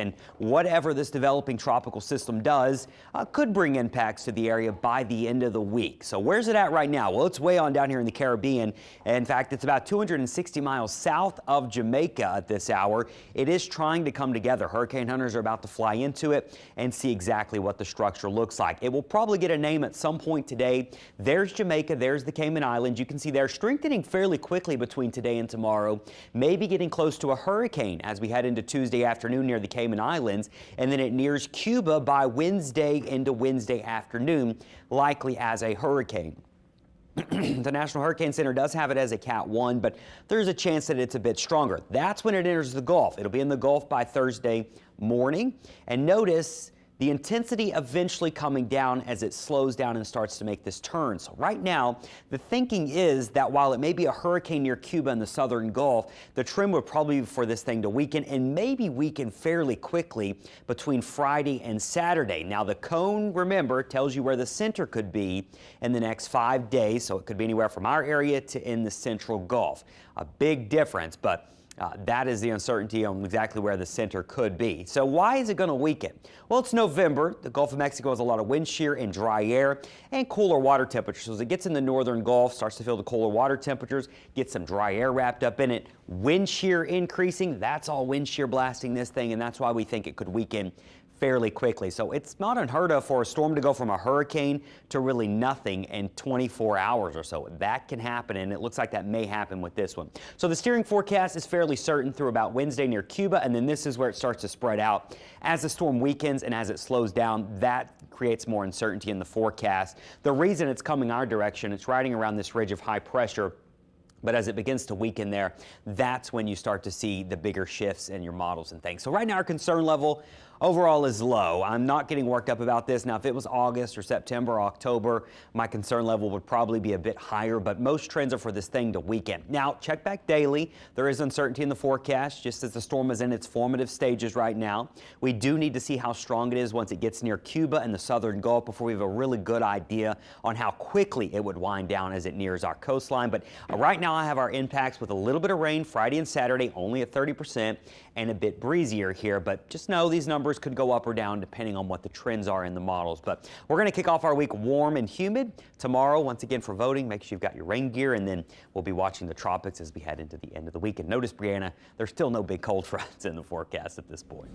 And whatever this developing tropical system does could bring impacts to the area by the end of the week. So where's it at right now? Well, it's way on down here in the Caribbean. In fact, it's about 260 miles south of Jamaica at this hour. It is trying to come together. Hurricane hunters are about to fly into it and see exactly what the structure looks like. It will probably get a name at some point today. There's Jamaica. There's the Cayman Islands. You can see they're strengthening fairly quickly between today and tomorrow, maybe getting close to a hurricane as we head into Tuesday afternoon near the Cayman Islands, and then it nears Cuba by Wednesday into Wednesday afternoon, likely as a hurricane. The National Hurricane Center does have it as a Cat 1, but there's a chance that it's a bit stronger. That's when it enters the Gulf. It'll be in the Gulf by Thursday morning, and notice the intensity eventually coming down as it slows down and starts to make this turn. So right now, the thinking is that while it may be a hurricane near Cuba in the southern Gulf, the trend would probably be for this thing to weaken and maybe weaken fairly quickly between Friday and Saturday. Now the cone, remember, tells you where the center could be in the next 5 days. So it could be anywhere from our area to in the central Gulf. A big difference, but that is the uncertainty on exactly where the center could be. So why is it going to weaken? Well, it's November. The Gulf of Mexico has a lot of wind shear and dry air and cooler water temperatures. So as it gets in the northern Gulf, starts to feel the cooler water temperatures, get some dry air wrapped up in it. Wind shear increasing. That's all wind shear blasting this thing, and that's why we think it could weaken fairly quickly. So it's not unheard of for a storm to go from a hurricane to really nothing in 24 hours or so. That can happen, and it looks like that may happen with this one. So the steering forecast is fairly certain through about Wednesday near Cuba, and then this is where it starts to spread out. As the storm weakens and as it slows down, that creates more uncertainty in the forecast. The reason it's coming our direction, it's riding around this ridge of high pressure. But as it begins to weaken there, that's when you start to see the bigger shifts in your models and things. So right now our concern level overall is low. I'm not getting worked up about this. Now, if it was August or September or October, my concern level would probably be a bit higher, but most trends are for this thing to weaken. Now, check back daily. There is uncertainty in the forecast, just as the storm is in its formative stages right now. We do need to see how strong it is once it gets near Cuba and the southern Gulf before we have a really good idea on how quickly it would wind down as it nears our coastline. But right now, I have our impacts with a little bit of rain Friday and Saturday, only at 30%, and a bit breezier here. But just know these numbers could go up or down depending on what the trends are in the models. But we're going to kick off our week warm and humid. Tomorrow, once again, for voting, make sure you've got your rain gear, and then we'll be watching the tropics as we head into the end of the week. And notice, Brianna, there's still no big cold fronts in the forecast at this point.